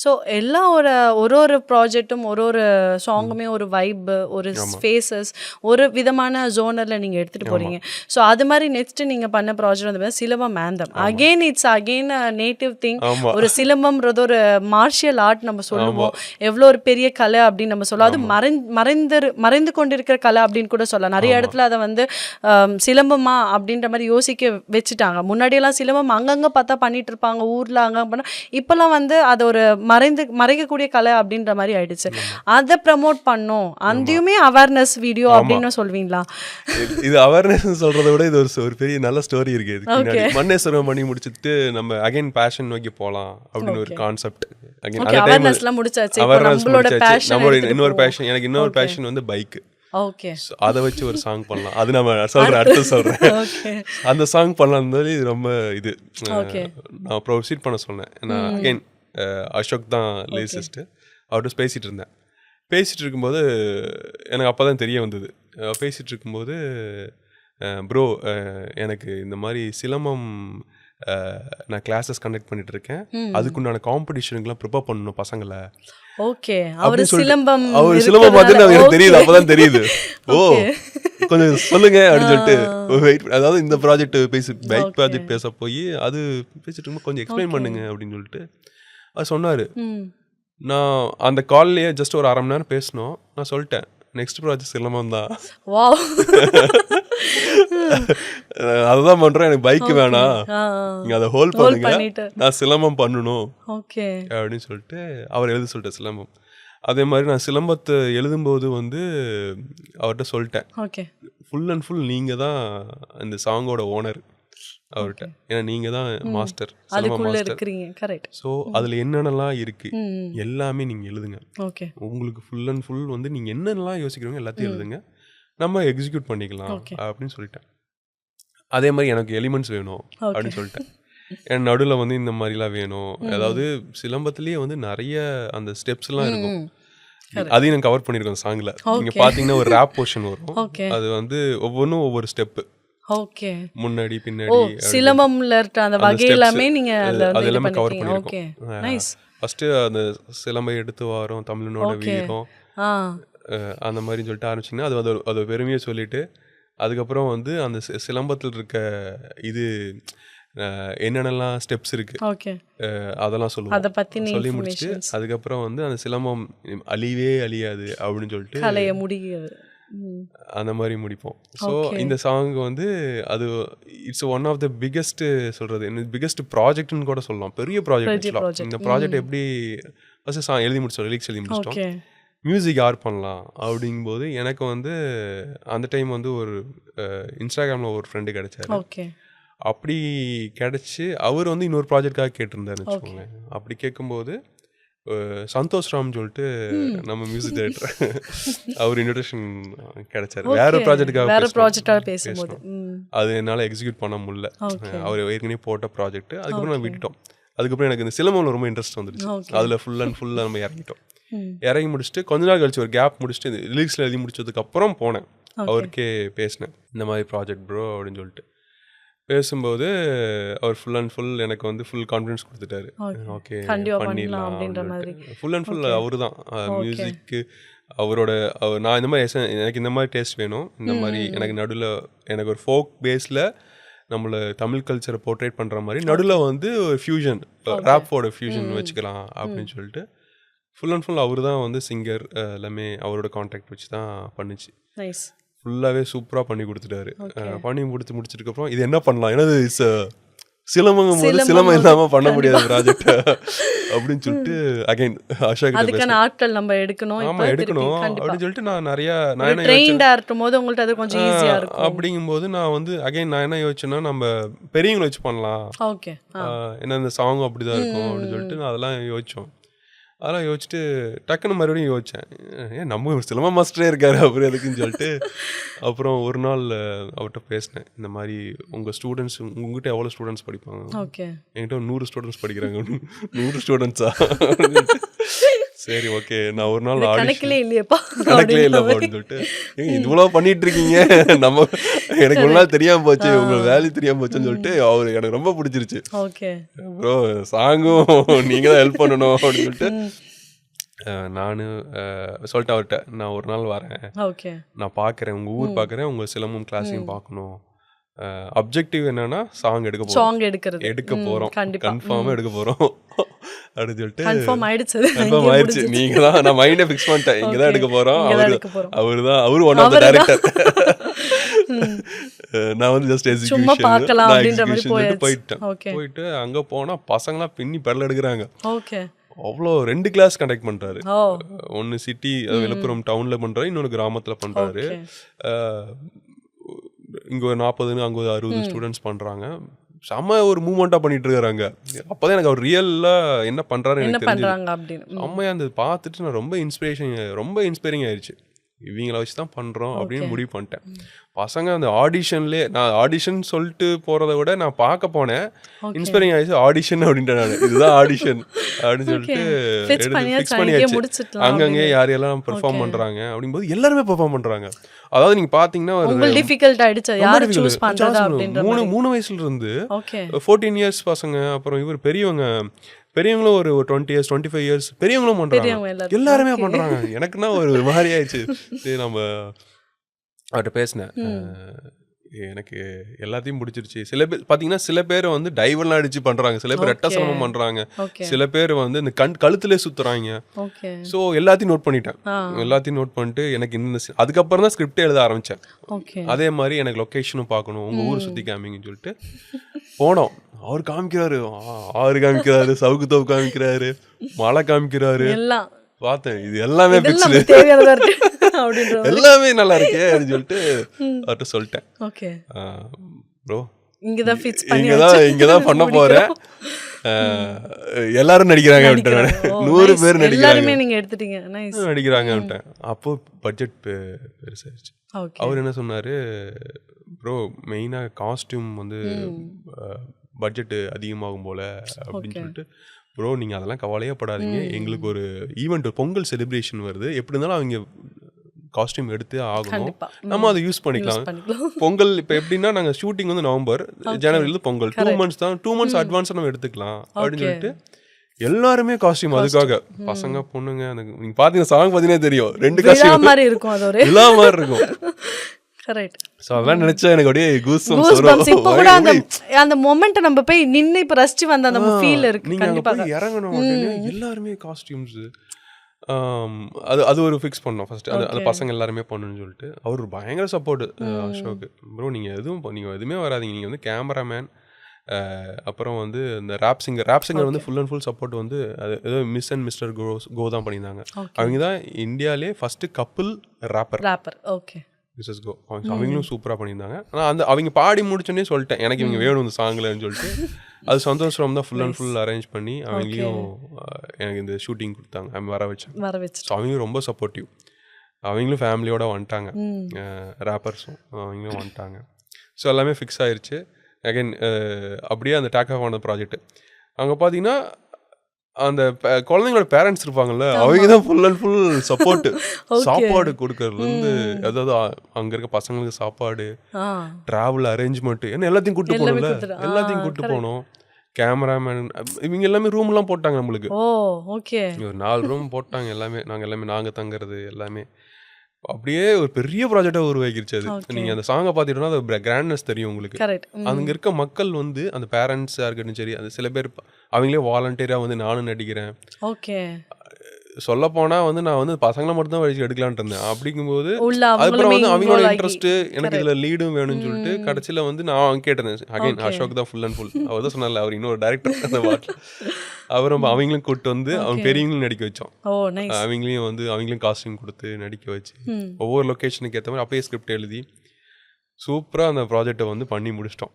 So எல்லாம் ஒரு ப்ராஜெக்ட்டும் ஒரு சாங்குமே ஒரு வைப்பு, ஒரு ஃபேஸஸ், ஒரு விதமான ஜோனரில் நீங்கள் எடுத்துகிட்டு போகிறீங்க. ஸோ அது மாதிரி நெக்ஸ்ட்டு நீங்கள் பண்ண ப்ராஜெக்ட் வந்து silambam anthem. Again it's again native thing. ஒரு சிலம்பம்ன்றது ஒரு மார்ஷியல் ஆர்ட் நம்ம சொல்லுவோம். எவ்வளோ ஒரு பெரிய கலை அப்படின்னு நம்ம சொல்லுவோம். அது மறைந்து கொண்டிருக்கிற கலை அப்படின்னு கூட சொல்லலாம். நிறைய இடத்துல அதை வந்து சிலம்பமா அப்படின்ற மாதிரி யோசிக்க வச்சுட்டாங்க. முன்னாடியெல்லாம் சிலம்பம் அங்கங்கே பார்த்தா பண்ணிட்டு இருப்பாங்க ஊரில், அங்கே பண்ண. இப்போல்லாம் வந்து அதை ஒரு மறைக்கக்கூடிய கலை அப்படின்ற மாதிரி ஆயிடுச்சு. அதை ப்ரமோட் பண்ணோம். அதையுமே அவேர்னஸ் வீடியோ அப்படின்னு சொல்வீங்களா? இது அவேர்னஸ் சொல்றதை விட இது ஒரு பெரிய நல்ல ஸ்டோரி இருக்கு. மன்னேஸ்வரம் பண்ணி முடிச்சுட்டு நம்ம அகைன் பேஷன் நோக்கி போகலாம் அப்படின்னு ஒரு கான்செப்ட். அவேர்னஸ்லாம் முடிச்சாச்சு. இன்னொரு பேஷன், எனக்கு இன்னொரு பேஷன் வந்து பைக். ஓகே, அதை வச்சு ஒரு சாங் பண்ணலாம். அது நம்ம சொல்றேன், அடுத்து சொல்றேன். அந்த சாங் பண்ணலாம். இது ரொம்ப இது நான் ப்ரொசீட் பண்ண சொன்னேன். நான் அகைன் அசோக் தான் லிரிசிஸ்ட். அவர்கிட்ட பேசிகிட்டு இருக்கும்போது எனக்கு அப்போ தான் தெரிய வந்தது. பேசிகிட்டு இருக்கும்போது ப்ரோ எனக்கு இந்த மாதிரி சிலம்பம் நான் கிளாஸஸ் கண்டக்ட் பண்ணிட்டு இருக்கேன், அதுக்குண்டான காம்படிஷனுக்குலாம் ப்ரிப்பேர் பண்ணணும் பசங்களை. ஓகே, அவர் சிலம்பம் பார்த்து எனக்கு தெரியுது, அப்போதான் தெரியுது. ஓ கொஞ்சம் சொல்லுங்க அப்படின்னு சொல்லிட்டு வெயிட். அதாவது இந்த ப்ராஜெக்ட் பைக் ப்ராஜெக்ட் பேச போய் அது பேசிட்டு இருக்கும்போது கொஞ்சம் எக்ஸ்பிளைன் பண்ணுங்க அப்படின்னு சொல்லிட்டு அது சொன்னார். நான் அந்த கால்லையே ஜஸ்ட் ஒரு 1/2 மணி நேரம் பேசணும். நான் சொல்லிட்டேன், நெக்ஸ்ட் ப்ராஜெக்ட் சிலம்பம் தான். அதுதான் பண்றேன், எனக்கு பைக் வேணாம், நீங்க அதை ஹோல்ட் பண்ணுங்க, நான் சிலம்பம் பண்ணணும் அப்படின்னு சொல்லிட்டு அவர் எழுத சொல்லிட்டேன் சிலம்பம். அதே மாதிரி நான் சிலம்பத்தை எழுதும்போது வந்து அவர்கிட்ட சொல்லிட்டேன், ஃபுல் அண்ட் ஃபுல் நீங்கள் தான் இந்த சாங்கோட ஓனர் அவர்கிட்ட. ஏன்னா நீங்க தான் மாஸ்டர், ஸோ அதுல என்னென்னலாம் இருக்கு எல்லாமே நீங்க எழுதுங்க. உங்களுக்கு ஃபுல் அண்ட் ஃபுல் வந்து நீங்க என்னென்னலாம் யோசிக்கிறீங்க எல்லாத்தையும் எழுதுங்க, நம்ம எக்ஸிக்யூட் பண்ணிக்கலாம் அப்படின்னு சொல்லிட்டேன். அதே மாதிரி எனக்கு எலிமெண்ட்ஸ் வேணும் அப்படின்னு சொல்லிட்டேன். என் நடுவில் வந்து இந்த மாதிரிலாம் வேணும். அதாவது சிலம்பத்திலேயே வந்து நிறைய அந்த ஸ்டெப்ஸ்லாம் இருக்கும், அதையும் நான் கவர் பண்ணியிருக்கேன் சாங்ல. நீங்க பாத்தீங்கன்னா ஒரு ரேப் போர்ஷன் வரும், அது வந்து ஒவ்வொன்றும் ஒவ்வொரு ஸ்டெப்பு, முன்னாடி பின்னாடி சிலம்பம்ல இருக்க அந்த வகை எல்லாமே நீங்க அது எல்லாமே கவர் பண்ணிருக்கோம். நைஸ். ஃபர்ஸ்ட் அந்த சிலம்பை எடுத்து வாரோம், தமிழனோட வீரம், அந்த மாதிரி சொல்லிட்டு ஆரம்பிச்சிங்கன்னா அது பெருமையை சொல்லிட்டு அதுக்கப்புறம் வந்து அந்த சிலம்பத்தில் இருக்க இது என்னென்னலாம் ஸ்டெப்ஸ் இருக்கு அதெல்லாம் சொல்லுவோம். சொல்லி முடிச்சுட்டு அதுக்கப்புறம் வந்து அந்த சிலம்பம் அழியவே அழியாது அப்படின்னு சொல்லிட்டு அந்த மாதிரி முடிப்போம். ஸோ இந்த சாங் வந்து அது it's one of the biggest biggest ப்ராஜெக்ட்னு கூட சொல்லலாம், பெரிய ப்ராஜெக்ட். இந்த ப்ராஜெக்ட் எப்படி ஃபர்ஸ்ட் சாங் எழுதி முடிச்சோம், லிரிக்ஸ் எழுதி முடிச்சிட்டோம், மியூசிக் யார் பண்ணலாம் அப்படிங்கும்போது எனக்கு வந்து அந்த டைம் வந்து ஒரு இன்ஸ்டாகிராமில் ஒரு ஃப்ரெண்டு கிடைச்சாரு. அப்படி கிடைச்சி அவர் வந்து இன்னொரு ப்ராஜெக்டாக கேட்டிருந்தாருன்னு வச்சுக்கோங்க. அப்படி கேட்கும்போது சந்தோஷ் ராம் சொல்லிட்டு நம்ம மியூசிக் டைரக்டர், அவர் இன்ட்ரோடக்ஷன் கிடைச்சாரு. வேற ப்ராஜெக்டாக பேசும்போது அது என்னால் எக்ஸிக்யூட் பண்ண முடியல. அவர் ஏற்கனவே போட்ட ப்ராஜெக்ட், அதுக்கப்புறம் நான் விட்டுட்டோம். அதுக்கப்புறம் எனக்கு இந்த சிலம்பம்ல ரொம்ப இன்ட்ரெஸ்ட் வந்துடுச்சு. அதில் ஃபுல் அண்ட் ஃபுல்லாக நம்ம இறங்கிட்டோம். இறங்கி முடிச்சுட்டு கொஞ்ச நாள் கழிச்சு ஒரு கேப் முடிச்சுட்டு லிரிக்ஸில் எழுதி முடிச்சதுக்கப்புறம் போனேன், அவருக்கே பேசினேன், இந்த மாதிரி ப்ராஜெக்ட் ப்ரோ அப்படின்னு சொல்லிட்டு. பேசும்போது அவர் ஃபுல் அண்ட் ஃபுல் எனக்கு வந்து ஃபுல் கான்ஃபிடன்ஸ் கொடுத்துட்டாரு. ஓகே பண்ணிடலாம், ஃபுல் அண்ட் ஃபுல் அவரு தான் மியூசிக்கு. நான் இந்த மாதிரி எனக்கு இந்த மாதிரி டேஸ்ட் வேணும், இந்த மாதிரி எனக்கு நடுவில் எனக்கு ஒரு ஃபோக் பேஸில் நம்மளை தமிழ் கல்ச்சரை போர்ட்ரேட் பண்ணுற மாதிரி நடுவில் வந்து ஒரு ஃபியூஷன், ரேப்போட ஃபியூஷன் வச்சுக்கலாம் அப்படின்னு சொல்லிட்டு ஃபுல் அண்ட் ஃபுல் அவர் தான் வந்து சிங்கர் எல்லாமே அவரோட கான்டாக்ட் வச்சு தான் பண்ணிச்சு. ஃபுல்லாகவே சூப்பராக பண்ணி கொடுத்துட்டாரு. பண்ணி முடிச்சதுக்கப்புறம் இது என்ன பண்ணலாம், ஏன்னா சிலம்பங்கும் போது சிலம்பம் இல்லாமல் பண்ண முடியாத ப்ராஜெக்ட் அப்படின்னு சொல்லிட்டு அகைன் அசோக் ஆட்கள் நம்ம எடுக்கணும். ஆமாம் எடுக்கணும் அப்படின்னு சொல்லிட்டு நான் நிறையா அப்படிங்கும்போது நான் வந்து அகைன் நான் என்ன யோசிச்சேன்னா நம்ம பெரியவங்களை வச்சு பண்ணலாம், ஏன்னா இந்த சாங் அப்படிதான் இருக்கும் அப்படின்னு சொல்லிட்டு நான் அதெல்லாம் யோசித்தோம். அதெல்லாம் யோசிச்சுட்டு டக்குன்னு மறுபடியும் யோசித்தேன், ஏன் நம்ம ஒரு சிலம்ப மாஸ்டரே இருக்காரு அப்புறம் எதுக்குன்னு சொல்லிட்டு அப்புறம் ஒரு நாள் அவர்கிட்ட பேசினேன், இந்த மாதிரி உங்கள் ஸ்டூடெண்ட்ஸ் உங்ககிட்ட எவ்வளோ ஸ்டூடெண்ட்ஸ் படிப்பாங்க, என்கிட்ட 100 ஸ்டூடெண்ட்ஸ் படிக்கிறாங்க. 100 ஸ்டூடெண்ட்ஸா? சரி ஓகே நான் ஒரு நாள் கணக்கிலே இல்லையப்பா கணக்கிலே இல்லைப்பா அப்படின்னு சொல்லிட்டு இவ்வளோ பண்ணிட்டு இருக்கீங்க நம்ம எனக்கு ஒரு நாள் தெரியாம போச்சு உங்களுக்கு வேல்யூ தெரியாம போச்சுன்னு சொல்லிட்டு அவரு எனக்கு ரொம்ப பிடிச்சிருச்சு. ஓகே ப்ரோ சாங்கும் நீங்க தான் ஹெல்ப் பண்ணணும் அப்படின்னு சொல்லிட்டு நான் சொல்லிட்டு அவர்கிட்ட நான் ஒரு நாள் வரேன், ஓகே நான் பார்க்குறேன் உங்கள் ஊர் பார்க்குறேன், உங்கள் சிலம்பம் கிளாஸையும் பார்க்கணும். அப்ஜெக்டிவ் என்னன்னா சாங் எடுக்க போகிறோம் கன்ஃபார்மாக எடுக்க போகிறோம் அப்படின்னு சொல்லிட்டு கன்ஃபார்ம் ஆயிடுச்சு. கன்ஃபார்ம் ஆயிடுச்சு. நீங்கள் தான் நான் மைண்டை ஃபிக்ஸ் பண்ணிட்டேன் இங்கே தான் எடுக்க போகிறோம். அவரு ஒன் ஆஃப் த டைரக்டர். நான் வந்து ஜஸ்ட் எக்ஸிகியூஷன் போயிட்டு அங்கே போனால் பசங்களாம் பின்னி பெடல் எடுக்கிறாங்க. ஓகே அவ்வளோ 2 கிளாஸ் கண்டக்ட் பண்ணுறாரு. ஒன்று சிட்டி விழுப்புரம் டவுனில் பண்ணுறாரு, இன்னொன்று கிராமத்தில் பண்ணுறாரு. இங்கே ஒரு 40 அங்கே ஒரு 60 ஸ்டூடெண்ட்ஸ் பண்ணுறாங்க. செம்ம ஒரு மூவ்மெண்ட்டாக பண்ணிட்டு இருக்காங்க. அப்போதான் எனக்கு அவர் ரியலாக என்ன பண்ணுறாரு எனக்கு தெரிஞ்சு செம்மையாக அந்த பார்த்துட்டு நான் ரொம்ப இன்ஸ்பைரிங் ஆயிடுச்சு. இவங்கள வச்சு தான் பண்ணுறோம் அப்படின்னு முடிவு பண்ணிட்டேன். பசங்க அந்த ஆடிஷன்லேயே நான் ஆடிஷன் சொல்லிட்டு போகிறத விட நான் பார்க்க போனேன், இன்ஸ்பைரிங் ஆயிடுச்சு. ஆடிஷன் அப்படின்ட்டு நான் இதுதான் ஆடிஷன் அப்படின்னு சொல்லிட்டு ஃபிக்ஸ் பண்ணியாச்சு. அங்கங்கே யாரையெல்லாம் பெர்ஃபார்ம் பண்ணுறாங்க அப்படிங்கும்போது எல்லாருமே பெர்ஃபார்ம் பண்ணுறாங்க. அதாவது நீங்கள் பார்த்தீங்கன்னா மூணு வயசுல இருந்து 14 இயர்ஸ் பசங்க, அப்புறம் இவர் பெரியவங்களும் ஒரு 20 இயர்ஸ் 25 இயர்ஸ் பெரியவங்களும் பண்றாங்க, எல்லாருமே பண்றாங்க. எனக்குன்னா ஒரு மாதிரி ஆயிடுச்சு. நம்ம அவர்கிட்ட பேசினேன், எனக்கு எல்லாத்தையும் பிடிச்சிருச்சு. சில பேர் பார்த்தீங்கன்னா சில பேர் வந்து டைவெல்லாம் அடிச்சு பண்றாங்க, சில பேர் ரெட்ட சிரமம் பண்றாங்க, சில பேர் வந்து இந்த கழுத்துலேயே சுத்துறாங்க. ஸோ எல்லாத்தையும் நோட் பண்ணிட்டேன். எல்லாத்தையும் நோட் பண்ணிட்டு எனக்கு இந்த அதுக்கப்புறம் தான் ஸ்கிரிப்டே எழுத ஆரம்பித்தேன். அதே மாதிரி எனக்கு லொக்கேஷனும் பார்க்கணும், உங்கள் ஊர் சுற்றி காமிங்கன்னு சொல்லிட்டு போனோம். அவர் காமிக்கிறாரு, ஆறு காமிக்கிறாரு, சவுக்கு தோப்பு காமிக்கிறாரு, மழை காமிக்கிறாரு. பார்த்தேன் இது எல்லாமே பிக்சல், எல்லாமே நல்லா இருக்கே அப்படின்னு சொல்லிட்டு அவர்கிட்ட சொல்லிட்டேன். ப்ரோ இங்கதான் பண்ண போறேன், எல்லாரும் நடிக்கிறாங்க அப்படின்ட்டு 100 பேர் நடிக்கிறாங்க அப்படின்ட்டேன். அப்போ பட்ஜெட் பெருசாயிருச்சு. அவர் என்ன சொன்னாரு, ப்ரோ மெயினாக காஸ்டியூம் வந்து பட்ஜெட்டு அதிகமாகும் போல் அப்படின்னு சொல்லிட்டு, ப்ரோ நீங்கள் அதெல்லாம் கவலையப்படாதீங்க, எங்களுக்கு ஒரு ஈவெண்ட் பொங்கல் செலிப்ரேஷன் வருது, எப்படி இருந்தாலும் அவங்க காஸ்டியூம் எடுத்து ஆகணும், நம்ம அதை யூஸ் பண்ணிக்கலாம். பொங்கல் இப்போ எப்படின்னா நாங்கள் ஷூட்டிங் வந்து நவம்பர் ஜனவரியிலேருந்து பொங்கல் 2 months தான், 2 months அட்வான்ஸாக நம்ம எடுத்துக்கலாம் அப்படின்னு சொல்லிட்டு எல்லாருமே காஸ்டியூம் அதுக்காக, பசங்க பொண்ணுங்க. நீங்கள் பார்த்தீங்கன்னா சாங் பார்த்தீங்கன்னா தெரியும், 2 காஸ்டியூம் மாதிரி இருக்கும், அது ஒரு எல்லா மாதிரி இருக்கும். கரெக்ட். சோ அதெல்லாம் நினைச்சா எனக்கு அப்படியே கூஸ்பம்ஸ் வரும். இப்போ கூட அந்த மொமெண்ட் நம்ம போய் நின்னு இப்ப ரசிச்சு வந்த அந்த ஃபீல் இருக்கு. கண்டிப்பா இறங்கணும் அப்படியே எல்லாரும் காஸ்டியூம்ஸ் அது ஒரு ஃபிக்ஸ் பண்ணோம் ஃபர்ஸ்ட். அது பசங்க எல்லாருமே பண்ணணும்னு சொல்லிட்டு அவர் பயங்கர சப்போர்ட். அசோக் ப்ரோ நீங்கள் எதுவுமே வராதிங்க, நீங்கள் வந்து கேமராமேன், அப்புறம் வந்து இந்த ரேப் சிங்கர் வந்து ஃபுல் அண்ட் ஃபுல் சப்போர்ட் வந்து அது ஏதோ மிஸ் அண்ட் மிஸ்டர் கோ தான் பண்ணியிருந்தாங்க. அவங்க தான் இந்தியாவிலே first couple rapper. Okay, Mrs கோ. அவங்களும் சூப்பராக பண்ணியிருந்தாங்க. ஆனால் அவங்க பாடி முடிச்சோன்னே சொல்லிட்டேன் எனக்கு இவங்க வேணும் இந்த சாங்லன்னு சொல்லிட்டு. அது சந்தோஷம் தான் ஃபுல் அண்ட் ஃபுல் அரேஞ்ச் பண்ணி அவங்களையும் எனக்கு இந்த ஷூட்டிங் கொடுத்தாங்க, வர வச்சேன். ஸோ அவங்களும் ரொம்ப சப்போர்ட்டிவ். அவங்களும் ஃபேமிலியோடு வந்துட்டாங்க, ரேப்பர்ஸும் அவங்களும் வந்துட்டாங்க. ஸோ எல்லாமே ஃபிக்ஸ் ஆயிடுச்சு. அகைன் அப்படியே அந்த டேக் ஆஃப் ஆன ப்ராஜெக்ட். அங்கே பார்த்தீங்கன்னா அந்த குழந்தைங்களோட பேரண்ட்ஸ் இருப்பாங்கல்ல, அவங்க தான் ஃபுல் அண்ட் ஃபுல் சப்போர்ட். சாப்பாடு கொடுக்கறதுலேருந்து, அதாவது அங்கே இருக்க பசங்களுக்கு சாப்பாடு, ட்ராவல் அரேஞ்ச்மெண்ட், ஏன்னா எல்லாத்தையும் கூப்பிட்டு போகணும்ல, எல்லாத்தையும் கூப்பிட்டு போனோம். கேமராமேன் இவங்க எல்லாமே ரூம்லாம் போட்டாங்க நம்மளுக்கு. ஒரு 4 ரூம் போட்டாங்க. எல்லாமே நாங்கள் தங்குறது எல்லாமே அப்படியே ஒரு பெரிய ப்ராஜெக்டாக உருவாக்கிருச்சு. அது நீங்கள் அந்த சாங்கை பார்த்துட்டோன்னா அது கிராண்ட்னஸ் தெரியும் உங்களுக்கு. அங்கே இருக்க மக்கள் வந்து அந்த பேரண்ட்ஸாக இருக்கட்டும் சரி, அது சில பேர் அவங்களே வாலண்டியராக வந்து நானும் நடிக்கிறேன். சொல்ல போனா வந்து நான் வந்து பசங்களை மட்டும் தான் வச்சு எடுக்கலான்ட்டு இருந்தேன். அப்படிங்கும்போது அதுக்கப்புறம் வந்து அவங்களோட இன்ட்ரெஸ்ட் எனக்கு இதுல லீடும் வேணும்னு சொல்லிட்டு கடைசியில வந்து நான் கேட்டேன். அகைன் அசோக் தான் ஃபுல் அண்ட் ஃபுல். அவர் தான் சொன்னால அவர் இன்னொரு டைரக்டர் அந்த பாட்டில். அவரும் அவங்களும் கூப்பிட்டு வந்து அவங்க பெரியவங்களும் நடிக்க வச்சோம். அவங்களையும் காஸ்டியூம் கொடுத்து நடிக்க வச்சு ஒவ்வொரு லொக்கேஷனுக்கு ஏற்ற மாதிரி அப்பயே ஸ்கிரிப்ட் எழுதி சூப்பராக அந்த ப்ராஜெக்டை வந்து பண்ணி முடிச்சிட்டோம்.